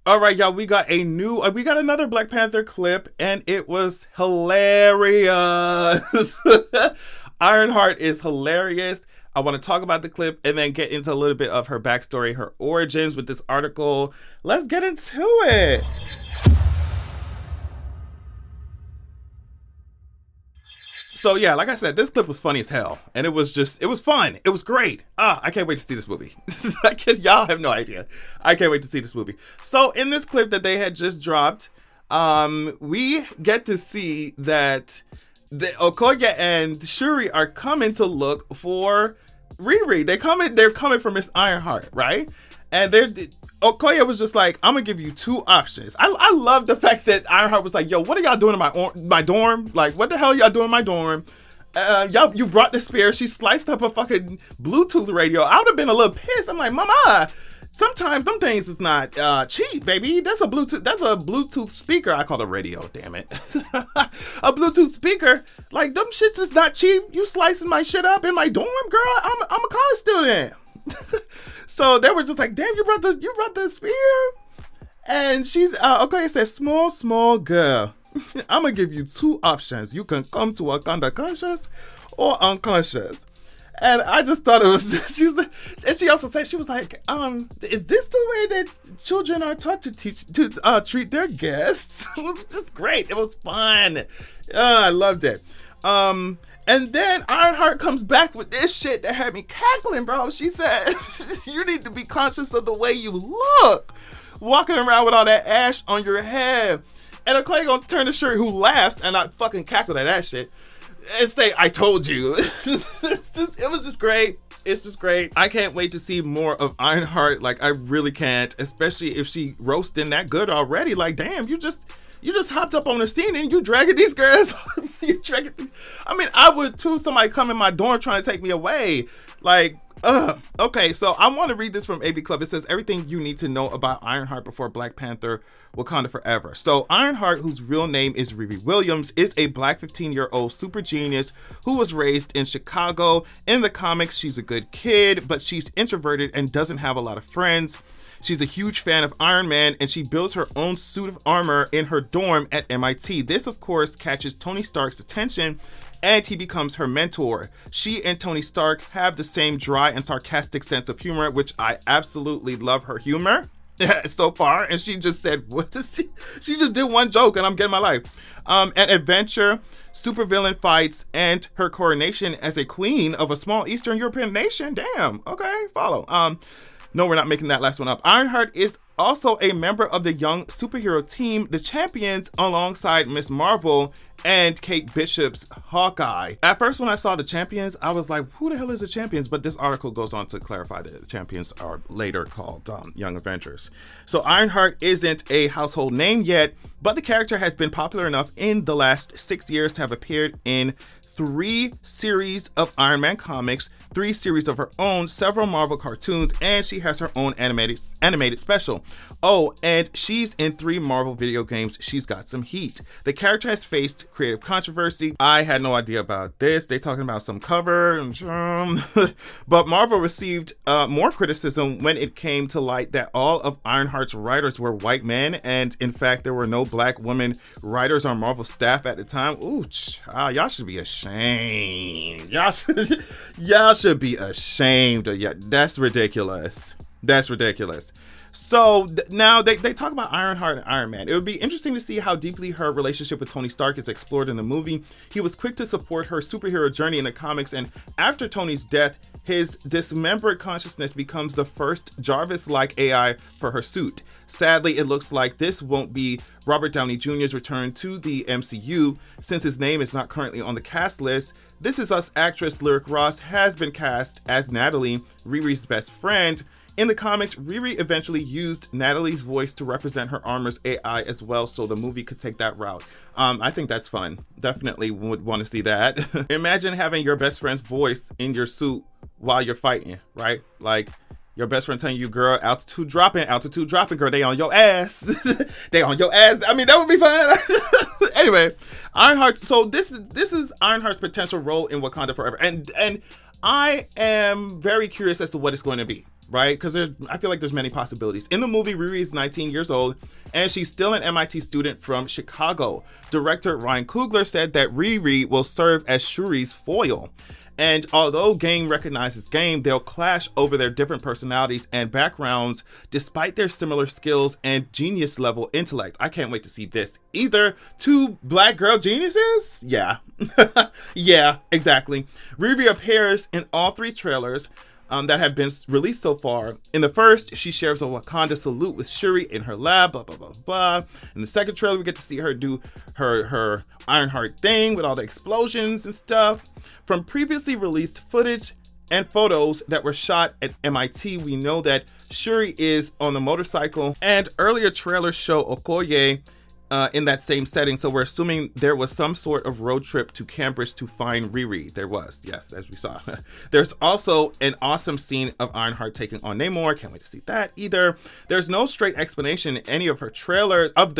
All right, y'all, we got another Black Panther clip, and it was hilarious. Ironheart is hilarious. I want to talk about the clip and then get into a little bit of her backstory, her origins with this article. Let's get into it. So yeah, like I said, this clip was funny as hell, and it was fun. It was great. I can't wait to see this movie. Y'all have no idea. I can't wait to see this movie. So in this clip that they had just dropped, we get to see that the Okoye and Shuri are coming to look for Riri. They're coming for Miss Ironheart, right? And Okoye was just like, I'm gonna give you two options. I love the fact that Ironheart was like, yo, what are y'all doing in my dorm? Like, what the hell y'all doing in my dorm? You brought the spear. She sliced up a fucking Bluetooth radio. I would have been a little pissed. I'm like, mama, sometimes them things is not cheap, baby. That's a Bluetooth speaker. I call it a radio, damn it. A Bluetooth speaker. Like, them shits is not cheap. You slicing my shit up in my dorm, girl. I'm a college student. So they were just like, damn, you brought the spear? And she's Okoye says, small girl. I'm gonna give you two options. You can come to Wakanda conscious or unconscious. And I just thought it was, and she also said, she was like, is this the way that children are taught to treat their guests? It was just great. It was fun. I loved it. And then Ironheart comes back with this shit that had me cackling, bro. She said, you need to be conscious of the way you look, walking around with all that ash on your head. And Okoye gonna turn to Shuri, who laughs, and I fucking cackled at that shit, and say, I told you. It was just great. It's just great. I can't wait to see more of Ironheart. Like, I really can't, especially if she roasting that good already. Like, damn, you just hopped up on the scene and you dragging these girls. I mean, I would too. Somebody come in my dorm trying to take me away. Like, okay, so I want to read this from AV Club. It says, everything you need to know about Ironheart before Black Panther Wakanda Forever. So Ironheart, whose real name is Riri Williams, is a Black 15-year-old super genius who was raised in Chicago. In the comics, she's a good kid, but she's introverted and doesn't have a lot of friends. She's a huge fan of Iron Man, and she builds her own suit of armor in her dorm at MIT. This, of course, catches Tony Stark's attention, and he becomes her mentor. She and Tony Stark have the same dry and sarcastic sense of humor, which I absolutely love her humor so far. And she just said, she just did one joke, and I'm getting my life. An adventure, supervillain fights, and her coronation as a queen of a small Eastern European nation. Damn, okay, follow. No, we're not making that last one up. Ironheart is also a member of the young superhero team, the Champions, alongside Miss Marvel and Kate Bishop's Hawkeye. At first, when I saw the Champions, I was like, who the hell is the Champions? But this article goes on to clarify that the Champions are later called Young Avengers. So Ironheart isn't a household name yet, but the character has been popular enough in the last 6 years to have appeared in 3 series of Iron Man comics, 3 series of her own, several Marvel cartoons, and she has her own animated special. Oh, and she's in 3 Marvel video games. She's got some heat. The character has faced creative controversy. I had no idea about this. They talking about some cover, but Marvel received more criticism when it came to light that all of Ironheart's writers were white men, and in fact, there were no Black women writers on Marvel staff at the time. Ooh, y'all should be ashamed. Y'all should be ashamed. Yeah, that's ridiculous. That's ridiculous. So now they talk about Ironheart and Iron Man. It would be interesting to see how deeply her relationship with Tony Stark is explored in the movie. He was quick to support her superhero journey in the comics, and after Tony's death, his dismembered consciousness becomes the first Jarvis-like AI for her suit. Sadly, it looks like this won't be Robert Downey Jr.'s return to the MCU, since his name is not currently on the cast list. This Is Us actress Lyric Ross has been cast as Natalie, Riri's best friend. In the comics, Riri eventually used Natalie's voice to represent her armor's AI as well, so the movie could take that route. I think that's fun. Definitely would want to see that. Imagine having your best friend's voice in your suit while you're fighting, right? Like, your best friend telling you, girl, altitude dropping, girl, they on your ass. They on your ass. I mean, that would be fun. Anyway, Ironheart. So this is Ironheart's potential role in Wakanda Forever. And I am very curious as to what it's going to be. right? Because I feel like there's many possibilities. In the movie, Riri is 19 years old, and she's still an MIT student from Chicago. Director Ryan Coogler said that Riri will serve as Shuri's foil. And although game recognizes game, they'll clash over their different personalities and backgrounds despite their similar skills and genius level intellect. I can't wait to see this. Either two black girl geniuses? Yeah. Yeah, exactly. Riri appears in all 3 trailers that have been released so far. In the first, she shares a Wakanda salute with Shuri in her lab, blah, blah, blah, blah. In the second trailer, we get to see her do her Ironheart thing with all the explosions and stuff. From previously released footage and photos that were shot at MIT, we know that Shuri is on a motorcycle, and earlier trailers show Okoye in that same setting, so we're assuming there was some sort of road trip to Cambridge to find Riri. There was, yes, as we saw. There's also an awesome scene of Ironheart taking on Namor. Can't wait to see that either. There's no straight explanation in any of the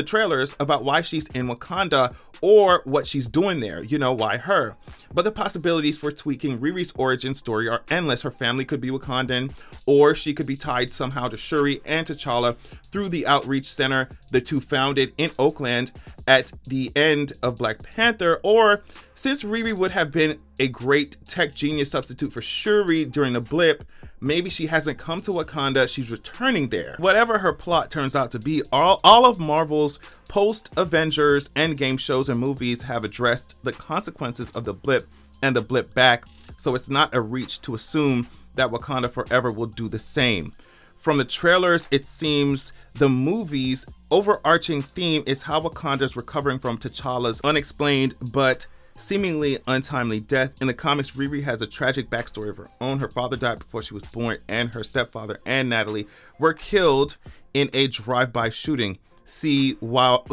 trailers about why she's in Wakanda or what she's doing there, you know, why her. But the possibilities for tweaking Riri's origin story are endless. Her family could be Wakandan, or she could be tied somehow to Shuri and T'Challa through the outreach center the two founded in Oakland at the end of Black Panther, or since Riri would have been a great tech genius substitute for Shuri during the blip, maybe she hasn't come to Wakanda, she's returning there. Whatever her plot turns out to be, all of Marvel's post-Avengers Endgame shows and movies have addressed the consequences of the blip and the blip back, so it's not a reach to assume that Wakanda Forever will do the same. From the trailers, it seems the movie's overarching theme is how Wakanda's recovering from T'Challa's unexplained but seemingly untimely death. In the comics, Riri has a tragic backstory of her own. Her father died before she was born, and her stepfather and Natalie were killed in a drive-by shooting. See white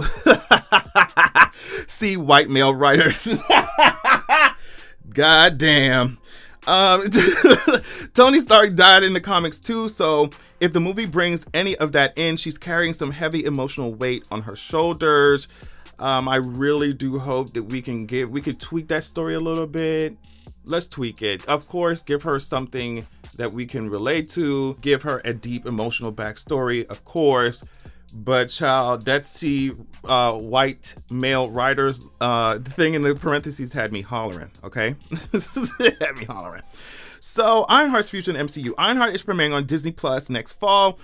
male writers. God damn. Tony Stark died in the comics too, so if the movie brings any of that in, she's carrying some heavy emotional weight on her shoulders. I really do hope that we could tweak that story a little bit. Let's tweak it. Of course, give her something that we can relate to. Give her a deep emotional backstory, of course. But child, that white male writers thing in the parentheses had me hollering, okay? Had me hollering. So Ironheart's future in MCU. Ironheart is premiering on Disney Plus next fall,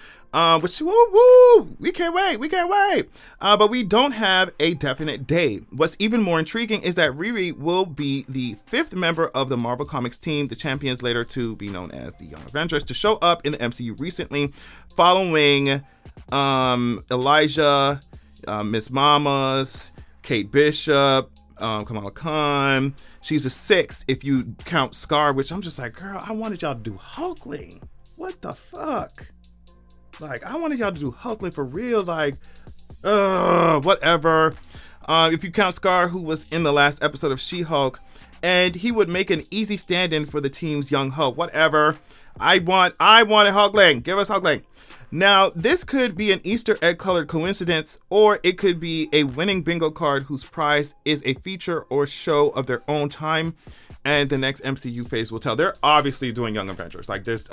which we can't wait. But we don't have a definite date. What's even more intriguing is that Riri will be the 5th member of the Marvel Comics team, the Champions, later to be known as the Young Avengers, to show up in the MCU recently, following Elijah, Miss Mamas, Kate Bishop, Kamala Khan. She's a 6th if you count Scar, which I'm just like, girl, I wanted y'all to do Hulkling. What the fuck? Like, I wanted y'all to do Hulkling for real. Like, whatever. If you count Scar, who was in the last episode of She-Hulk, and he would make an easy stand-in for the team's young Hulk. Whatever. I wanted Hulkling. Give us Hulkling. Now, this could be an Easter egg colored coincidence, or it could be a winning bingo card whose prize is a feature or show of their own time, and the next MCU phase will tell. They're obviously doing Young Avengers. Like, there's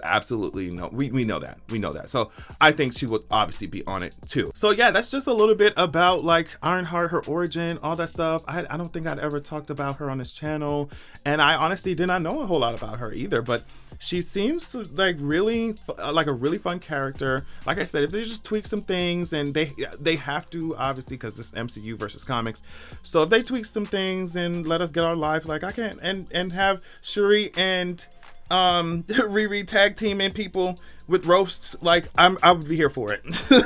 absolutely no, we know that. So I think she would obviously be on it too. So yeah, that's just a little bit about like Ironheart, her origin, all that stuff. I don't think I'd ever talked about her on this channel, and I honestly did not know a whole lot about her either, but she seems like really like a really fun character. Like I said, if they just tweak some things, and they have to, obviously, because it's MCU versus comics, so if they tweak some things and let us get our life, like I can, and have Shuri and Riri tag teaming people with roasts, like I would be here for it.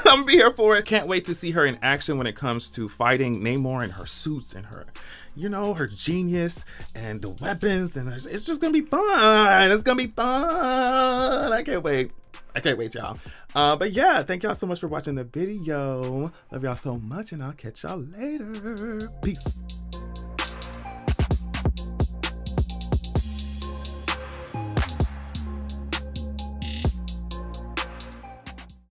I'm be here for it. Can't wait to see her in action when it comes to fighting Namor and her suits and her, you know, her genius and the weapons, and it's just gonna be fun. It's gonna be fun. I can't wait, y'all. But yeah, thank y'all so much for watching the video. Love y'all so much, and I'll catch y'all later. Peace.